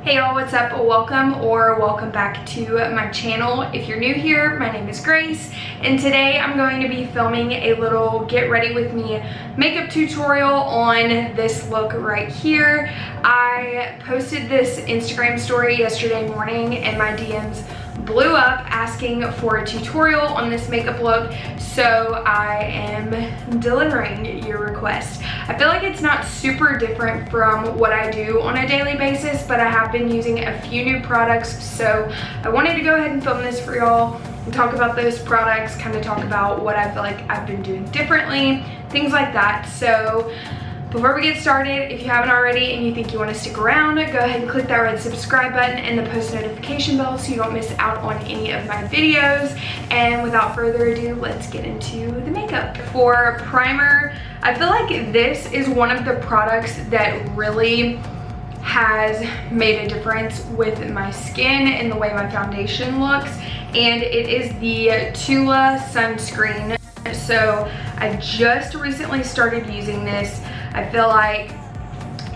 Hey y'all, what's up? Welcome back to my channel. If you're new here, my name is Grace, and today I'm going to be filming a little get ready with me makeup tutorial on this look right here. I posted this Instagram story yesterday morning and my DMs blew up asking for a tutorial on this makeup look, so I am delivering your request. I feel like it's not super different from what I do on a daily basis, but I have been using a few new products, so I wanted to go ahead and film this for y'all and talk about those products, kind of talk about what I feel like I've been doing differently, things like that. So before we get started, if you haven't already and you think you want to stick around, go ahead and click that red subscribe button and the post notification bell so you don't miss out on any of my videos. And without further ado, let's get into the makeup. For primer, I feel like this is one of the products that really has made a difference with my skin and the way my foundation looks, and it is the Tula sunscreen. So I just recently started using this. I feel like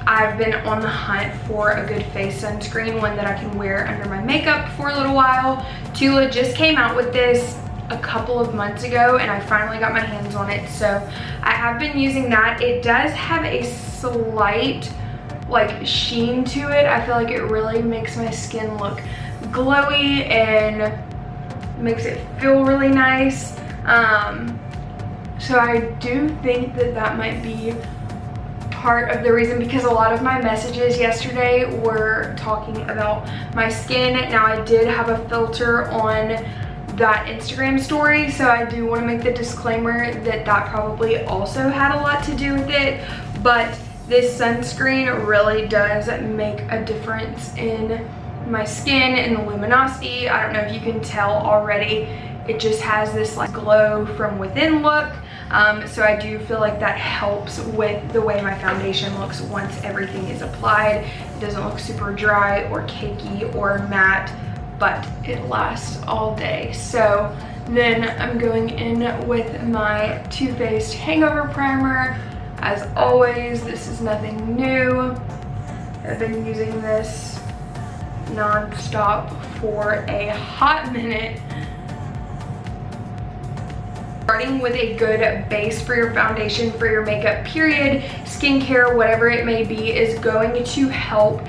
I've been on the hunt for a good face sunscreen, one that I can wear under my makeup for a little while. Tula just came out with this a couple of months ago and I finally got my hands on it, so I have been using that. It does have a slight like sheen to it. I feel like it really makes my skin look glowy and makes it feel really nice. So I do think that that might be part of the reason, because a lot of my messages yesterday were talking about my skin. Now I did have a filter on that Instagram story, so I do want to make the disclaimer that that probably also had a lot to do with it, but this sunscreen really does make a difference in my skin and the luminosity. I don't know if you can tell already, it just has this like glow from within look. So I do feel like that helps with the way my foundation looks once everything is applied. It doesn't look super dry or cakey or matte, but it lasts all day. So then I'm going in with my Too Faced Hangover Primer. As always, this is nothing new. I've been using this non-stop for a hot minute. Starting with a good base for your foundation, for your makeup, period, skincare, whatever it may be, is going to help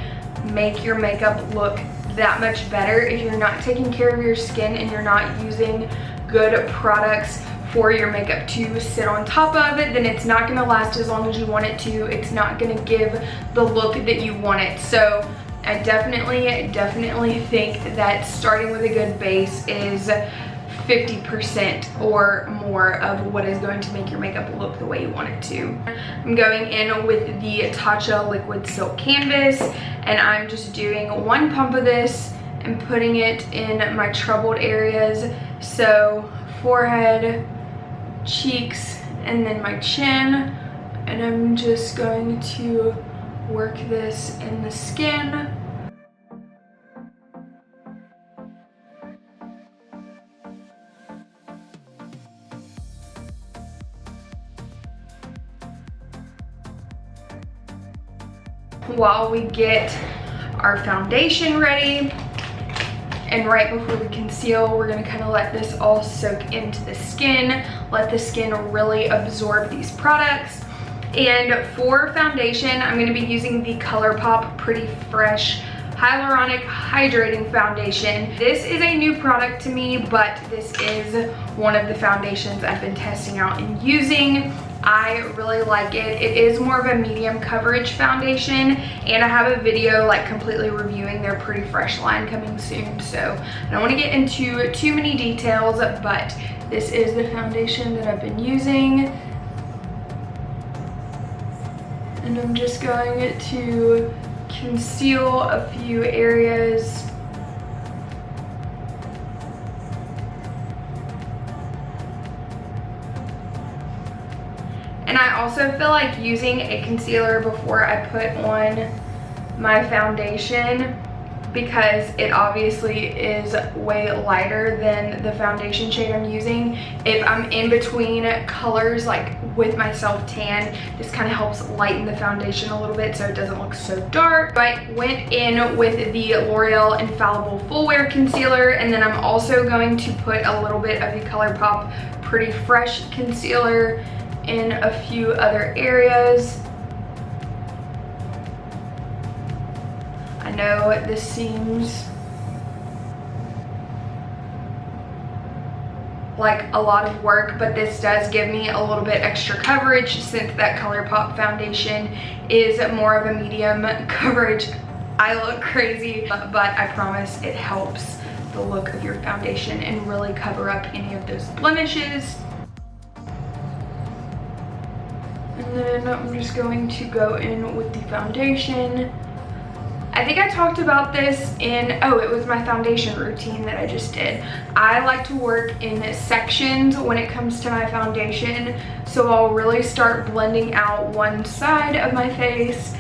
make your makeup look that much better. If you're not taking care of your skin and you're not using good products for your makeup to sit on top of it, then it's not going to last as long as you want it to. It's not going to give the look that you want it. So I definitely think that starting with a good base is 50% or more of what is going to make your makeup look the way you want it to. I'm going in with the Tatcha Liquid Silk Canvas, and I'm just doing one pump of this and putting it in my troubled areas. So forehead, cheeks, and then my chin. And I'm just going to work this in the skin. While we get our foundation ready, and right before we conceal, we're gonna kind of let this all soak into the skin, let the skin really absorb these products. And for foundation, I'm gonna be using the ColourPop Pretty Fresh Hyaluronic Hydrating Foundation. This is a new product to me, but this is one of the foundations I've been testing out and using. I really like it. It is more of a medium coverage foundation, and I have a video like completely reviewing their Pretty Fresh line coming soon, so I don't want to get into too many details, but this is the foundation that I've been using. And I'm just going to conceal a few areas. And I also feel like using a concealer before I put on my foundation because it obviously is way lighter than the foundation shade I'm using. If I'm in between colors, like with my self tan, this kind of helps lighten the foundation a little bit so it doesn't look so dark. I went in with the L'Oreal Infallible Full Wear Concealer, and then I'm also going to put a little bit of the ColourPop Pretty Fresh Concealer in a few other areas. I know this seems like a lot of work, but this does give me a little bit extra coverage since that ColourPop foundation is more of a medium coverage. I look crazy, but I promise it helps the look of your foundation and really cover up any of those blemishes. And then I'm just going to go in with the foundation. I think I talked about this in, oh, it was my foundation routine that I just did. I like to work in sections when it comes to my foundation. So I'll really start blending out one side of my face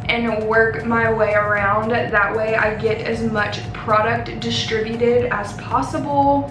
and work my way around. That way I get as much product distributed as possible.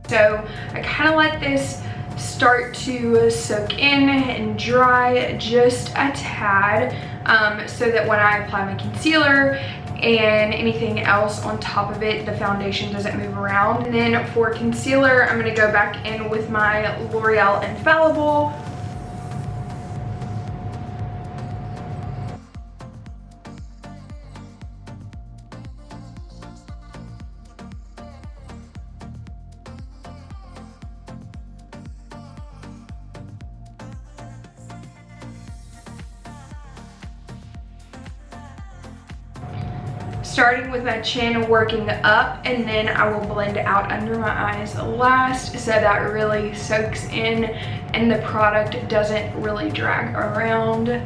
So I kind of let this start to soak in and dry just a tad, so that when I apply my concealer and anything else on top of it, the foundation doesn't move around. And then for concealer, I'm going to go back in with my L'Oreal Infallible. Starting with my chin, working up, and then I will blend out under my eyes last so that really soaks in and the product doesn't really drag around.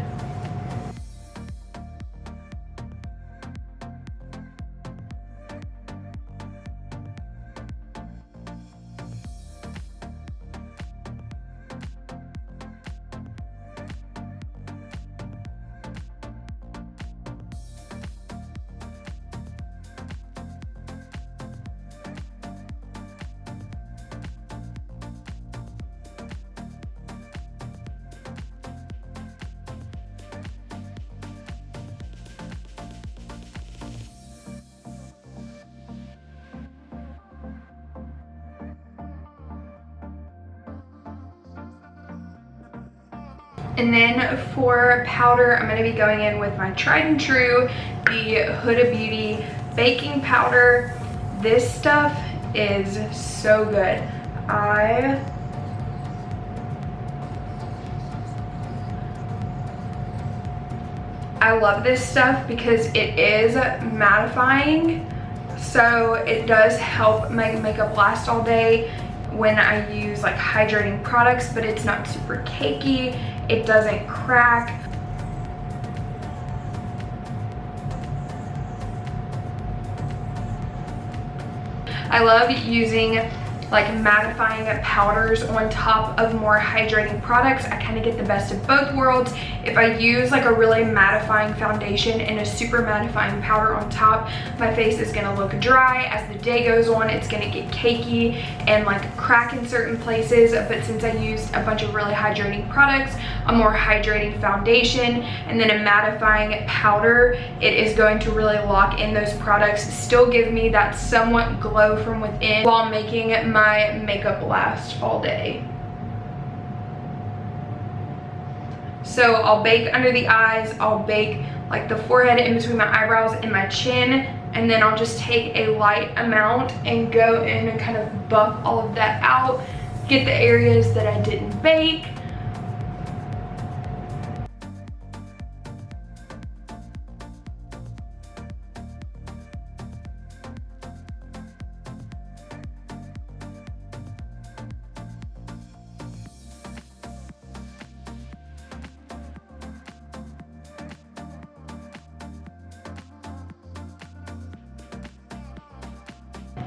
And then for powder, I'm going to be going in with my tried and true, the Huda Beauty baking powder. This stuff is so good. I love this stuff because it is mattifying, so it does help my makeup last all day when I use like hydrating products, but it's not super cakey. It doesn't crack. I love using like mattifying powders on top of more hydrating products. I kind of get the best of both worlds. If I use like a really mattifying foundation and a super mattifying powder on top, my face is going to look dry. As the day goes on, it's going to get cakey and like crack in certain places. But since I used a bunch of really hydrating products, a more hydrating foundation, and then a mattifying powder, it is going to really lock in those products, still give me that somewhat glow from within while making my makeup last all day. So I'll bake under the eyes, I'll bake like the forehead in between my eyebrows and my chin, and then I'll just take a light amount and go in and kind of buff all of that out, get the areas that I didn't bake.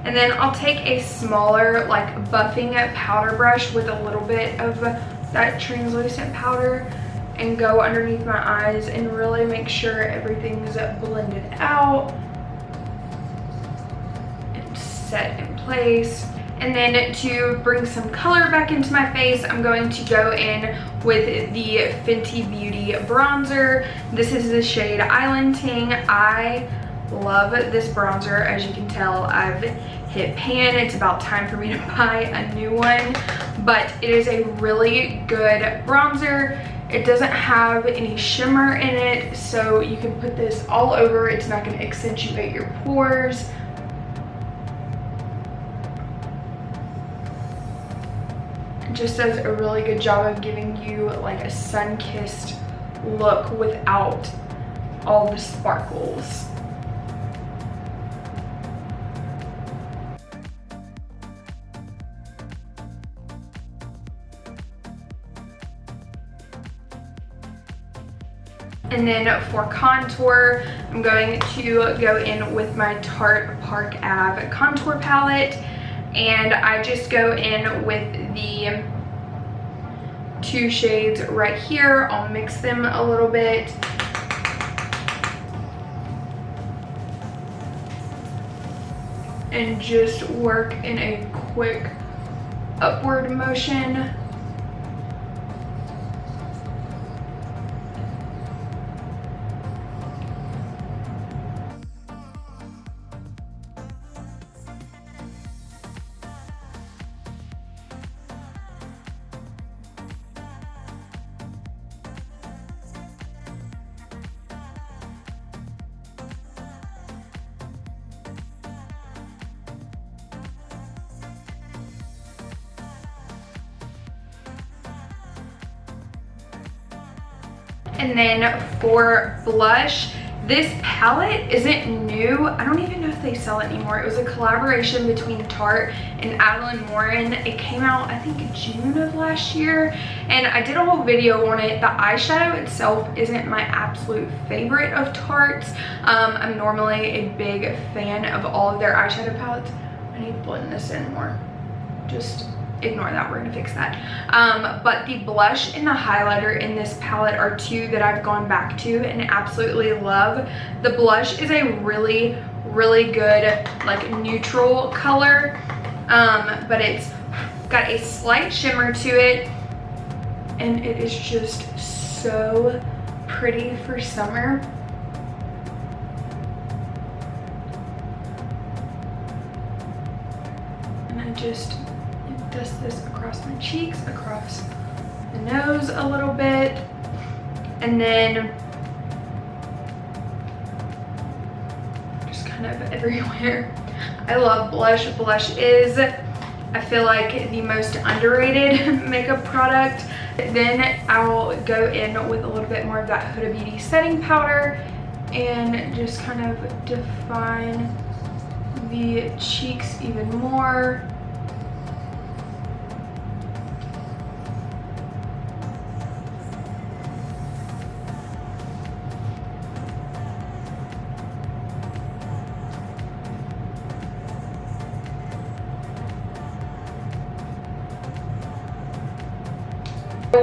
And then I'll take a smaller like buffing powder brush with a little bit of that translucent powder and go underneath my eyes and really make sure everything's blended out and set in place. And then to bring some color back into my face, I'm going to go in with the Fenty Beauty bronzer. This is the shade Island Ting. I love this bronzer. As you can tell, I've hit pan. It's about time for me to buy a new one, but it is a really good bronzer. It doesn't have any shimmer in it, so you can put this all over. It's not going to accentuate your pores. It just does a really good job of giving you like a sun-kissed look without all the sparkles. And then for contour, I'm going to go in with my Tarte Park Ave contour palette, and I just go in with the two shades right here. I'll mix them a little bit. And just work in a quick upward motion. And then for blush, this palette isn't new. I don't even know if they sell it anymore. It was a collaboration between Tarte and Adeline Morin. It came out, I think, June of last year, and I did a whole video on it. The eyeshadow itself isn't my absolute favorite of Tarte's. I'm normally a big fan of all of their eyeshadow palettes. I need to blend this in more. Just ignore that, we're gonna fix that. But the blush and the highlighter in this palette are two that I've gone back to and absolutely love. The blush is a really, really good like neutral color, but it's got a slight shimmer to it, and it is just so pretty for summer. And I just dust this across my cheeks, across the nose a little bit, and then just kind of everywhere. I love blush. Blush is, I feel like, the most underrated makeup product. Then I'll go in with a little bit more of that Huda Beauty setting powder and just kind of define the cheeks even more.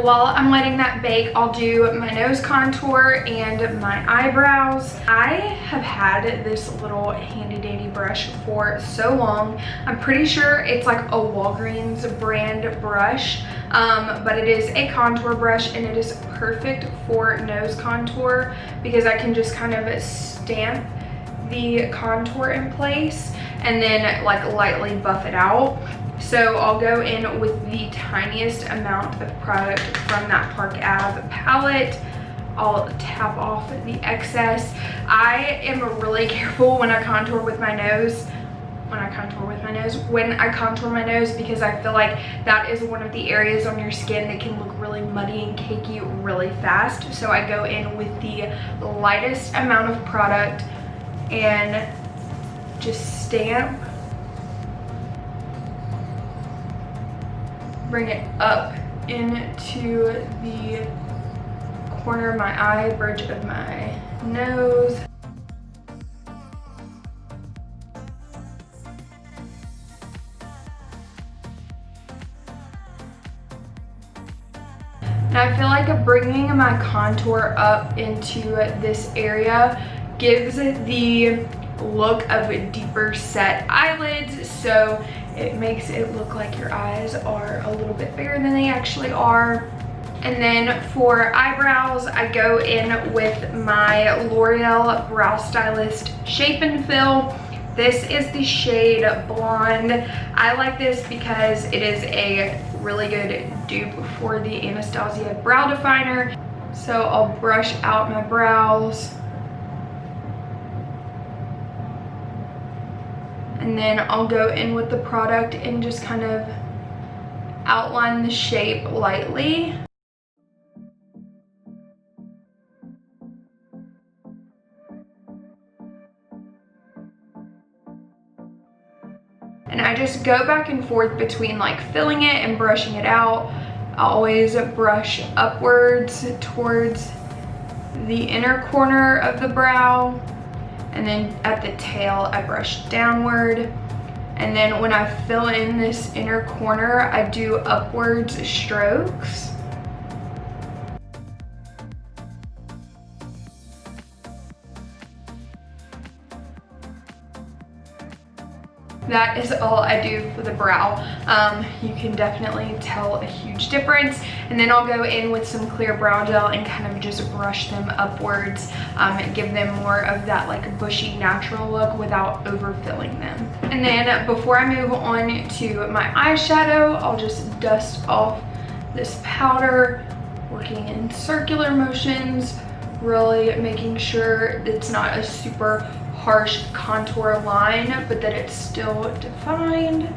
While I'm letting that bake, I'll do my nose contour and my eyebrows. I have had this little handy dandy brush for so long. I'm pretty sure it's like a Walgreens brand brush, but it is a contour brush and it is perfect for nose contour because I can just kind of stamp the contour in place and then like lightly buff it out. So I'll go in with the tiniest amount of product from that Park Ave palette. I'll tap off the excess. I am really careful when I contour my nose because I feel like that is one of the areas on your skin that can look really muddy and cakey really fast. So I go in with the lightest amount of product and just stamp, bring it up into the corner of my eye, bridge of my nose. And I feel like bringing my contour up into this area gives the look of deeper set eyelids, so it makes it look like your eyes are a little bit bigger than they actually are. And then for eyebrows, I go in with my L'Oreal Brow Stylist Shape and Fill. This is the shade Blonde. I like this because it is a really good dupe for the Anastasia Brow Definer. So I'll brush out my brows. And then I'll go in with the product and just kind of outline the shape lightly. And I just go back and forth between like filling it and brushing it out. I always brush upwards towards the inner corner of the brow. And then at the tail, I brush downward. And then when I fill in this inner corner, I do upwards strokes. That is all I do for the brow. You can definitely tell a huge difference. And then I'll go in with some clear brow gel and kind of just brush them upwards and give them more of that like bushy natural look without overfilling them. And then before I move on to my eyeshadow, I'll just dust off this powder, working in circular motions, really making sure it's not a super harsh contour line, but that it's still defined.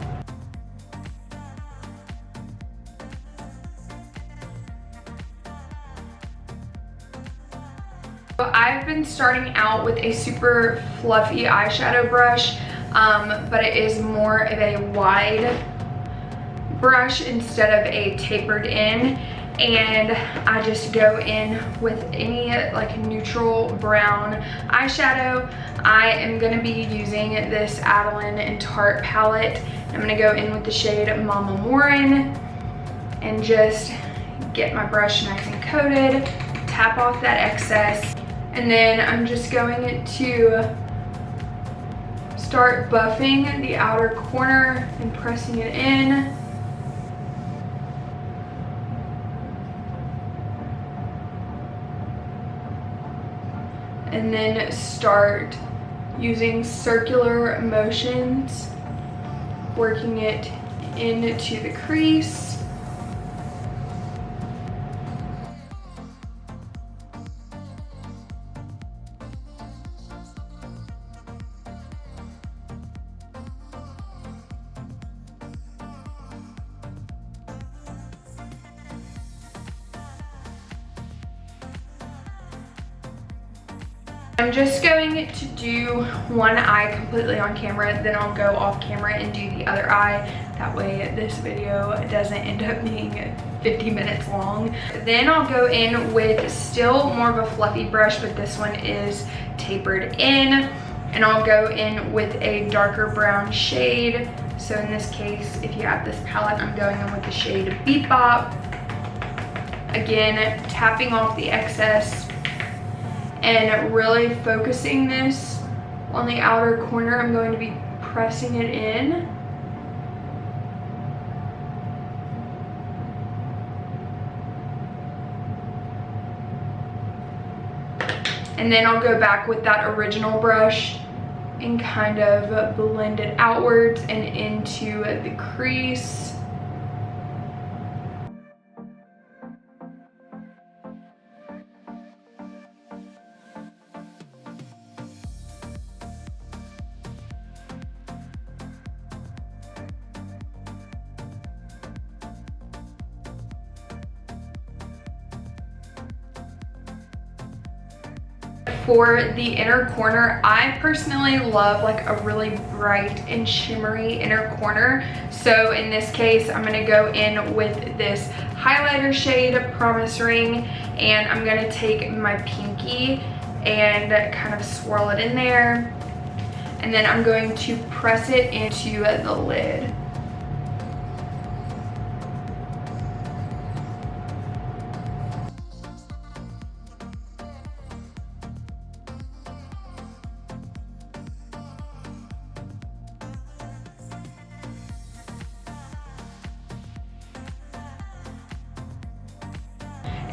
So I've been starting out with a super fluffy eyeshadow brush, but it is more of a wide brush instead of a tapered in. And I just go in with any like neutral brown eyeshadow. I am going to be using this Adeline and Tarte palette. I'm going to go in with the shade Mama Morin and just get my brush nice and coated, tap off that excess, and then I'm just going to start buffing the outer corner and pressing it in. And then start using circular motions, working it into the crease. I'm just going to do one eye completely on camera, then I'll go off camera and do the other eye. That way this video doesn't end up being 50 minutes long. Then I'll go in with still more of a fluffy brush, but this one is tapered in. And I'll go in with a darker brown shade. So in this case, if you have this palette, I'm going in with the shade Bebop. Again, tapping off the excess and really focusing this on the outer corner. I'm going to be pressing it in. And then I'll go back with that original brush and kind of blend it outwards and into the crease. For the inner corner, I personally love like a really bright and shimmery inner corner. So in this case, I'm gonna go in with this highlighter shade, Promise Ring, and I'm gonna take my pinky and kind of swirl it in there. And then I'm going to press it into the lid.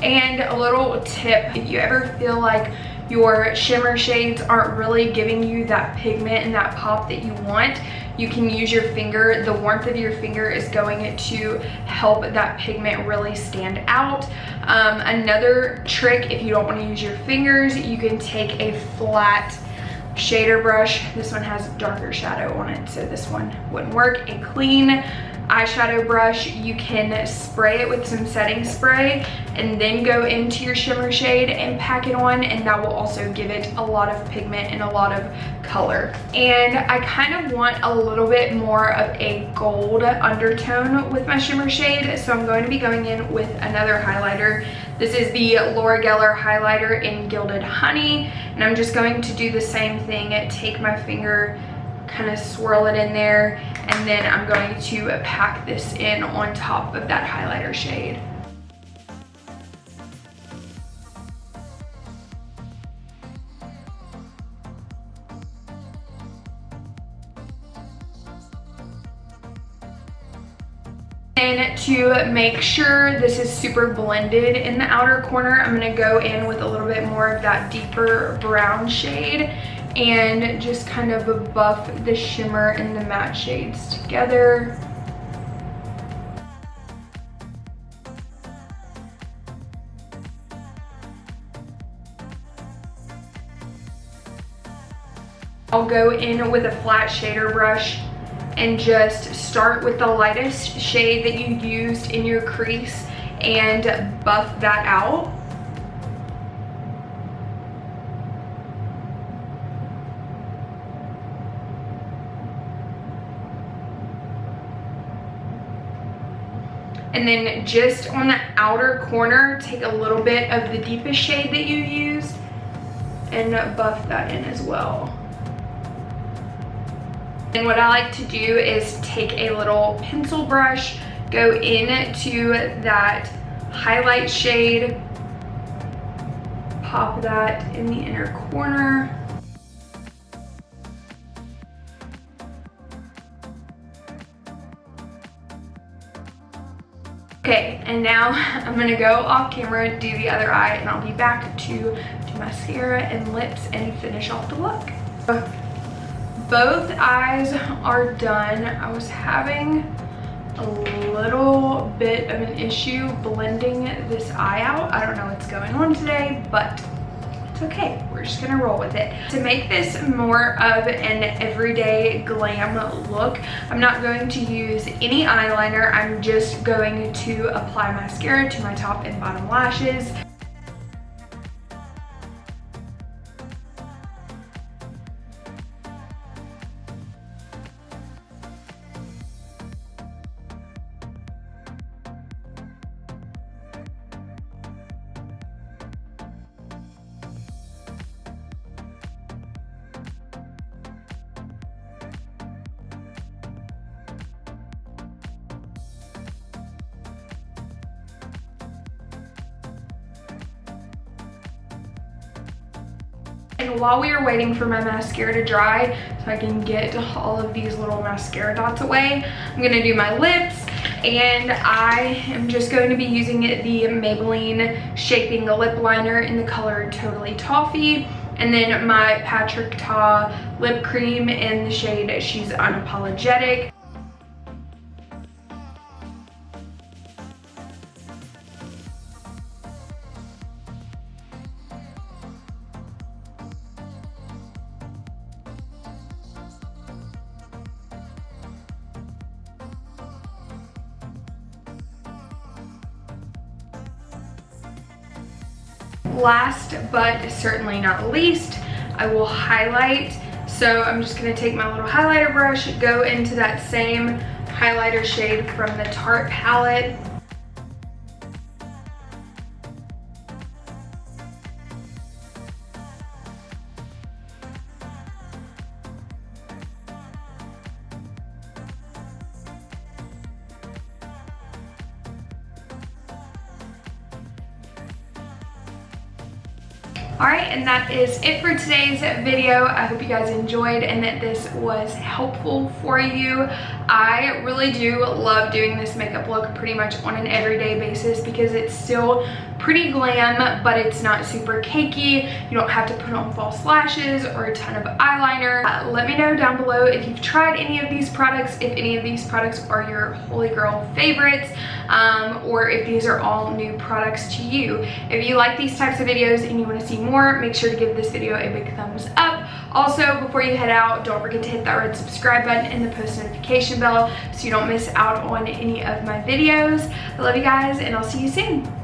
And a little tip, if you ever feel like your shimmer shades aren't really giving you that pigment and that pop that you want, you can use your finger. The warmth of your finger is going to help that pigment really stand out. Another trick, if you don't want to use your fingers, you can take a flat shader brush. This one has darker shadow on it, so this one wouldn't work. A clean eyeshadow brush, you can spray it with some setting spray and then go into your shimmer shade and pack it on, and that will also give it a lot of pigment and a lot of color. And I kind of want a little bit more of a gold undertone with my shimmer shade, so I'm going to be going in with another highlighter. This is the Laura Geller highlighter in Gilded Honey, and I'm just going to do the same thing. Take my finger, kind of swirl it in there, and then I'm going to pack this in on top of that highlighter shade. And to make sure this is super blended in the outer corner, I'm going to go in with a little bit more of that deeper brown shade and just kind of buff the shimmer and the matte shades together. I'll go in with a flat shader brush and just start with the lightest shade that you used in your crease and buff that out. And then just on the outer corner, take a little bit of the deepest shade that you used and buff that in as well. And what I like to do is take a little pencil brush, go into that highlight shade, pop that in the inner corner. Okay, and now I'm gonna go off camera, do the other eye, and I'll be back to do mascara and lips and finish off the look. Both eyes are done. I was having a little bit of an issue blending this eye out. I don't know what's going on today, but it's okay. We're just gonna roll with it. To make this more of an everyday glam look, I'm not going to use any eyeliner. I'm just going to apply mascara to my top and bottom lashes. And while we are waiting for my mascara to dry so I can get all of these little mascara dots away, I'm gonna do my lips, and I am just going to be using the Maybelline Shaping Lip Liner in the color Totally Toffee, and then my Patrick Ta lip cream in the shade She's Unapologetic. Last but certainly not least, I will highlight. So I'm just going to take my little highlighter brush, go into that same highlighter shade from the Tarte palette. Alright, and that is it for today's video. I hope you guys enjoyed and that this was helpful for you. I really do love doing this makeup look pretty much on an everyday basis because it's still pretty glam, but it's not super cakey. You don't have to put on false lashes or a ton of eyeliner. Let me know down below if you've tried any of these products, if any of these products are your holy grail favorites, or if these are all new products to you. If you like these types of videos and you want to see more, make sure to give this video a big thumbs up. Also, before you head out, don't forget to hit that red subscribe button and the post notification bell so you don't miss out on any of my videos. I love you guys, and I'll see you soon.